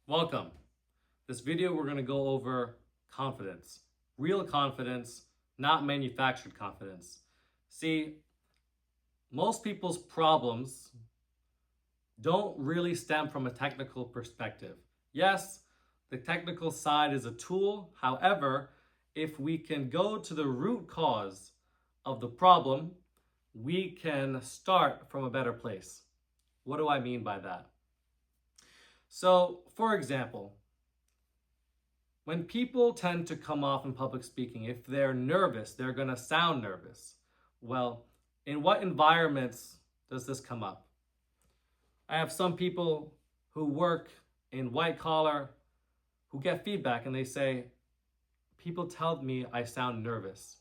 Welcome. This video we're going to go over confidence. Real confidence, not manufactured confidence. See, most people's problems don't really stem from a technical perspective. Yes, the technical side is a tool. However, if we can go to the root cause of the problem, we can start from a better place. What do I mean by that? So, for example, when people tend to come off in public speaking, if they're nervous, they're going to sound nervous. Well, in what environments does this come up? I have some people who work in white collar who get feedback and they say, people tell me I sound nervous.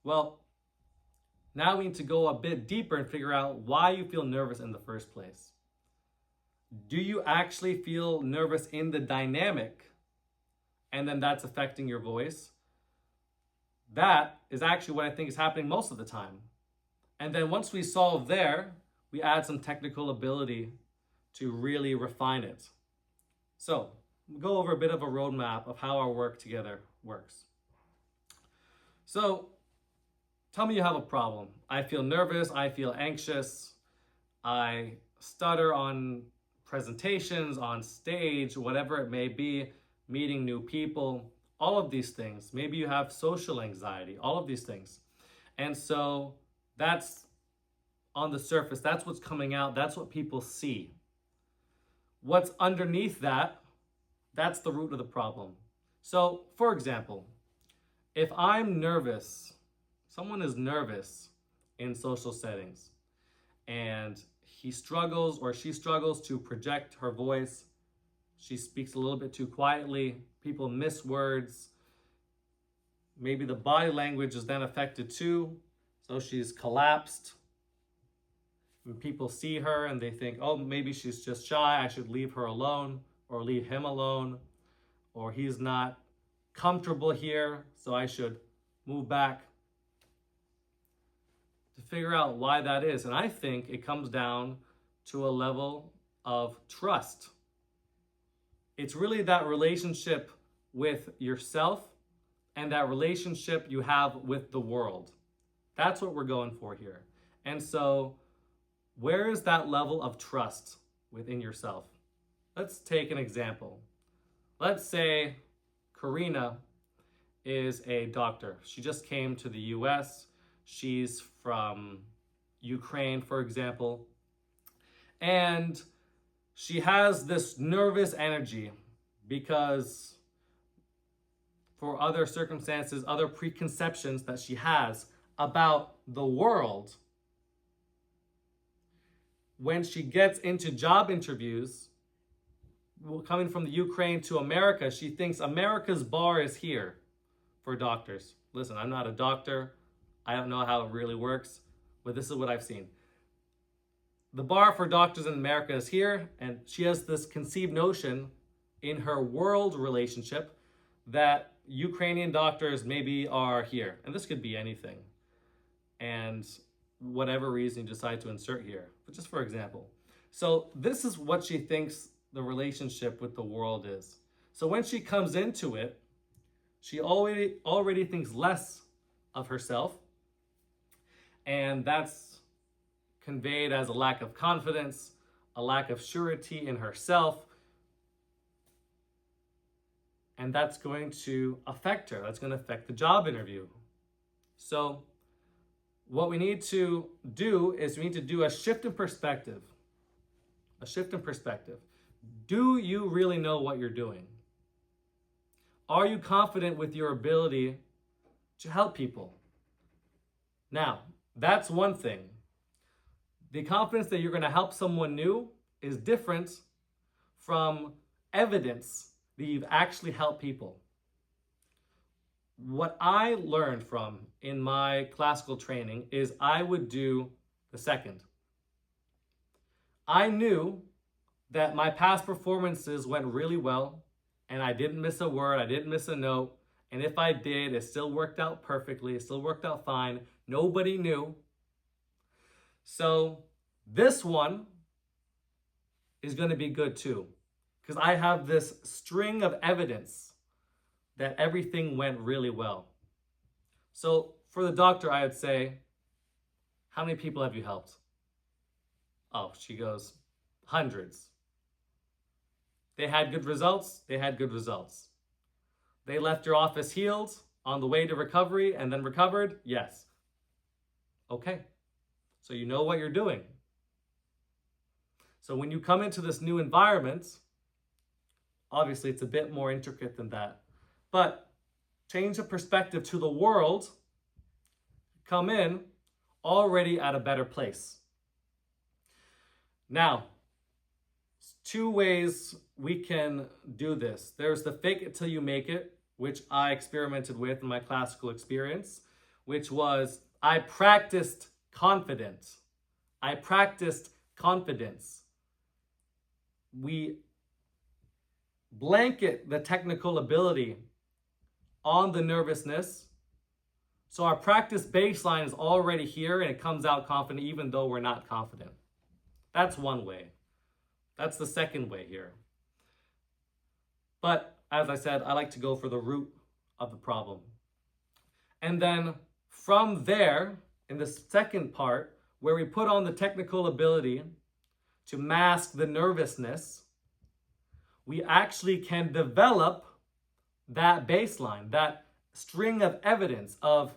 Well, now we need to go a bit deeper and figure out why you feel nervous in the first place. Do you actually feel nervous in the dynamic and then that's affecting your voice? That is actually what I think is happening most of the time. And then once we solve there, we add some technical ability to really refine it. So we'll go over a bit of a roadmap of how our work together works. So tell me you have a problem. I feel nervous, I feel anxious, I stutter on presentations, on stage, whatever it may be, meeting new people, all of these things. Maybe you have social anxiety, all of these things. And so that's on the surface, that's what's coming out, that's what people see. What's underneath that, that's the root of the problem. So, for example, if I'm nervous, someone is nervous in social settings, and he struggles or she struggles to project her voice. She speaks a little bit too quietly. People miss words. Maybe the body language is then affected too. So she's collapsed. And people see her and they think, oh, maybe she's just shy. I should leave her alone or leave him alone. Or he's not comfortable here, so I should move back. To figure out why that is. And I think it comes down to a level of trust. It's really that relationship with yourself and that relationship you have with the world. That's what we're going for here. And so, where is that level of trust within yourself? Let's take an example. Let's say Karina is a doctor. She just came to the US. She's from Ukraine, for example. And she has this nervous energy because for other circumstances, other preconceptions that she has about the world. When she gets into job interviews, coming from the Ukraine to America, she thinks America's bar is here for doctors. Listen, I'm not a doctor. I don't know how it really works, but this is what I've seen. The bar for doctors in America is here, and she has this conceived notion in her world relationship that Ukrainian doctors maybe are here. And this could be anything. And whatever reason you decide to insert here, but just for example. So this is what she thinks the relationship with the world is. So when she comes into it, she already thinks less of herself. And that's conveyed as a lack of confidence, a lack of surety in herself. And that's going to affect her. That's going to affect the job interview. So what we need to do is we need to do a shift in perspective. A shift in perspective. Do you really know what you're doing? Are you confident with your ability to help people? Now, that's one thing. The confidence that you're going to help someone new is different from evidence that you've actually helped people. What I learned from in my classical training is I would do the second. I knew that my past performances went really well and I didn't miss a word, I didn't miss a note. And if I did, it still worked out perfectly. It still worked out fine. Nobody knew. So this one is going to be good too. because I have this string of evidence that everything went really well. So for the doctor, I would say, how many people have you helped? Oh, she goes, hundreds. They had good results? They had good results. They left your office healed, on the way to recovery, and then recovered? Yes. Okay. So you know what you're doing. So when you come into this new environment, obviously it's a bit more intricate than that. But change the perspective to the world, come in already at a better place. Now, two ways we can do this. There's the fake it till you make it, which I experimented with in my classical experience, which was I practiced confidence. I practiced confidence. We blanket the technical ability on the nervousness. So our practice baseline is already here and it comes out confident even though we're not confident. That's one way. That's the second way here. But as I said, I like to go for the root of the problem. And then from there, in the second part, where we put on the technical ability to mask the nervousness, we actually can develop that baseline, that string of evidence of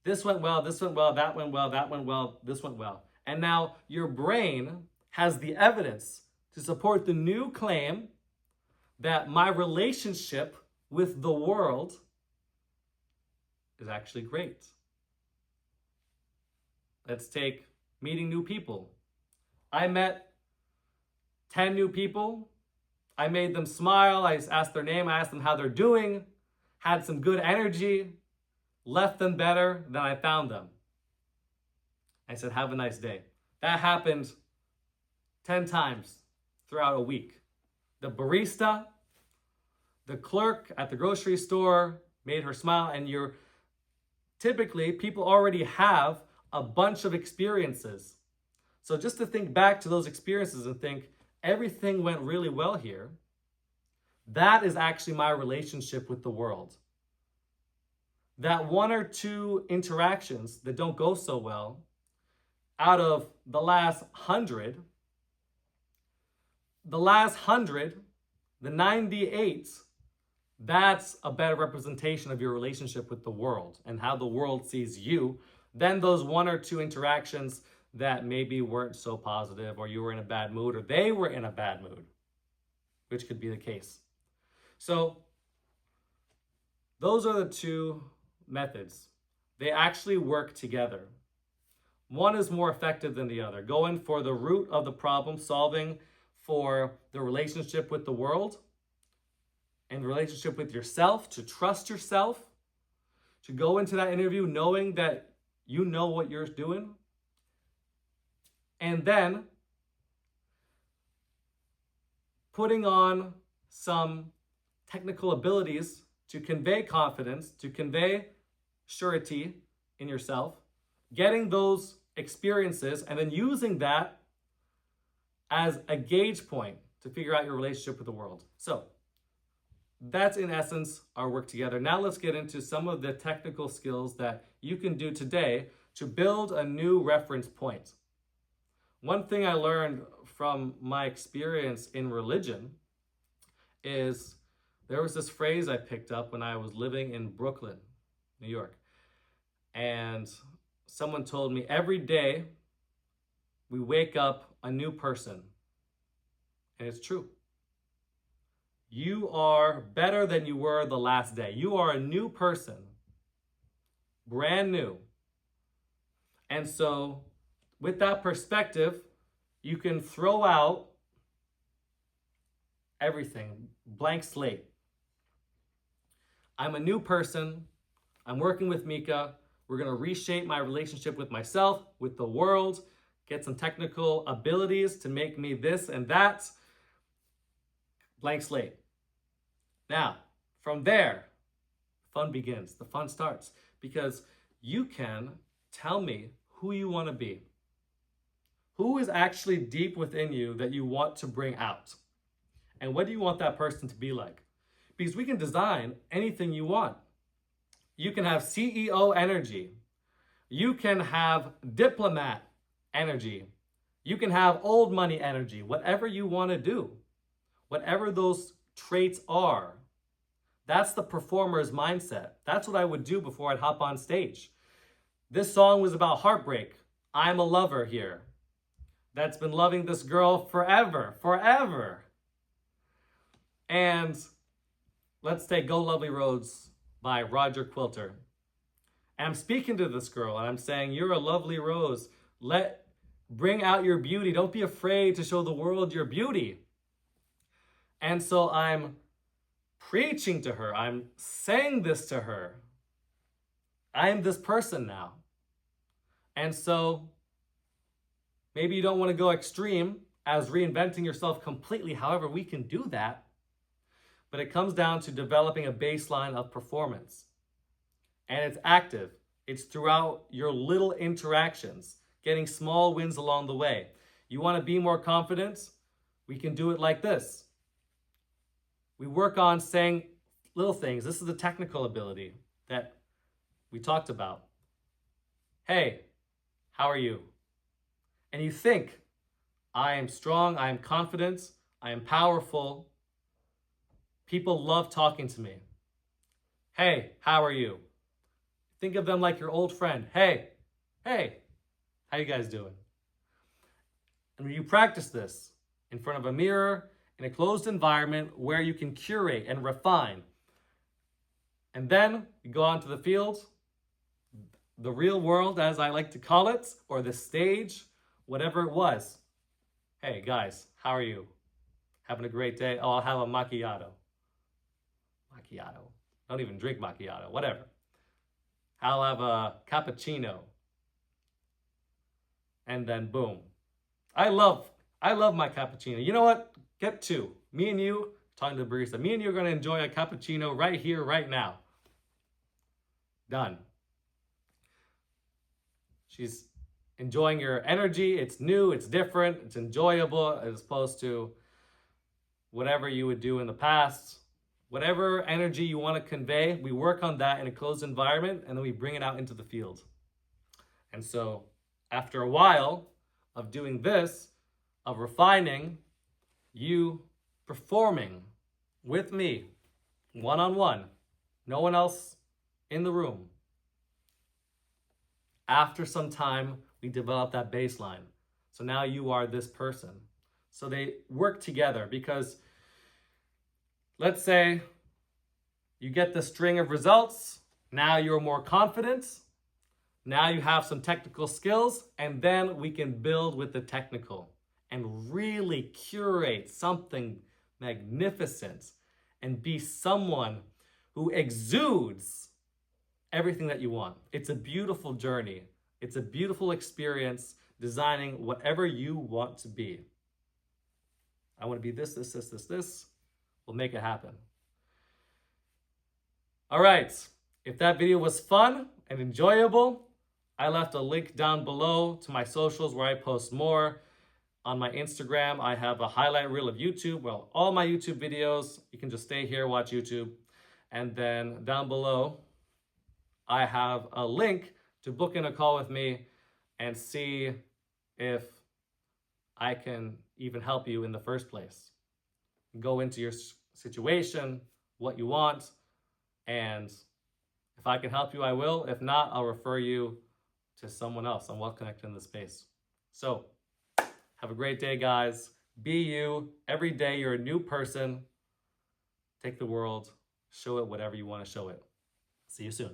this went well, that went well, that went well, this went well. And now your brain has the evidence to support the new claim that my relationship with the world is actually great. Let's take meeting new people. I met 10 new people. I made them smile. I asked their name. I asked them how they're doing. Had some good energy. Left them better than I found them. I said, have a nice day. That happened 10 times throughout a week. The barista, the clerk at the grocery store made her smile, and typically people already have a bunch of experiences. So just to think back to those experiences and think everything went really well here, that is actually my relationship with the world. That one or two interactions that don't go so well, out of the last 100, the 98, that's a better representation of your relationship with the world and how the world sees you than those one or two interactions that maybe weren't so positive, or you were in a bad mood, or they were in a bad mood, which could be the case. So those are the two methods. They actually work together. One is more effective than the other. Going for the root of the problem, solving for the relationship with the world and the relationship with yourself, to trust yourself, to go into that interview knowing that you know what you're doing. And then putting on some technical abilities to convey confidence, to convey surety in yourself, getting those experiences, and then using that as a gauge point to figure out your relationship with the world. So that's in essence our work together. Now let's get into some of the technical skills that you can do today to build a new reference point. One thing I learned from my experience in religion is there was this phrase I picked up when I was living in Brooklyn, New York. And someone told me every day we wake up a new person. And it's true. You are better than you were the last day. You are a new person, brand new. And so with that perspective, you can throw out everything, blank slate. I'm a new person. I'm working with Micah. We're going to reshape my relationship with myself, with the world, get some technical abilities to make me this and that. Blank slate. Now, from there, fun begins. The fun starts because you can tell me who you want to be. Who is actually deep within you that you want to bring out? And what do you want that person to be like? Because we can design anything you want. You can have CEO energy. You can have diplomat energy. You can have old money energy. Whatever you want to do, whatever those traits are, that's the performer's mindset. That's what I would do before I'd hop on stage. This song was about heartbreak. I'm a lover here that's been loving this girl forever. And let's take Go Lovely Roads by Roger Quilter. And I'm speaking to this girl and I'm saying, you're a lovely rose. Bring out your beauty. Don't be afraid to show the world your beauty. And so I'm preaching to her. I'm saying this to her. I am this person now. And so maybe you don't want to go extreme as reinventing yourself completely. However, we can do that. But it comes down to developing a baseline of performance. And it's active. It's throughout your little interactions, getting small wins along the way. You want to be more confident? We can do it like this. We work on saying little things. This is the technical ability that we talked about. Hey, how are you? And you think, I am strong, I am confident, I am powerful. People love talking to me. Hey, how are you? Think of them like your old friend. Hey, how you guys doing? And when you practice this in front of a mirror, in a closed environment where you can curate and refine, and then you go onto the field, the real world, as I like to call it, or the stage, whatever it was. Hey, guys, how are you? Having a great day? Oh, I'll have a macchiato. Macchiato. Don't even drink macchiato. Whatever. I'll have a cappuccino. And then boom. I love my cappuccino. You know what? Get two. Me and you, talking to the barista, me and you are going to enjoy a cappuccino right here, right now. Done. She's enjoying your energy. It's new, it's different, it's enjoyable as opposed to whatever you would do in the past. Whatever energy you want to convey, we work on that in a closed environment and then we bring it out into the field. And so after a while of doing this, of refining, you performing with me, one-on-one, no one else in the room. After some time, we develop that baseline. So now you are this person. So they work together because let's say you get the string of results. Now you're more confident. Now you have some technical skills, and then we can build with the technical and really curate something magnificent and be someone who exudes everything that you want. It's a beautiful journey. It's a beautiful experience designing whatever you want to be. I want to be this. We'll make it happen. All right. If that video was fun and enjoyable, I left a link down below to my socials where I post more. On my Instagram, I have a highlight reel of YouTube. Well, all my YouTube videos, you can just stay here, watch YouTube. And then down below, I have a link to book in a call with me and see if I can even help you in the first place. Go into your situation, what you want, and if I can help you, I will. If not, I'll refer you to someone else. I'm well connected in the space. So, have a great day, guys. Be you. Every day, you're a new person. Take the world. Show it whatever you want to show it. See you soon.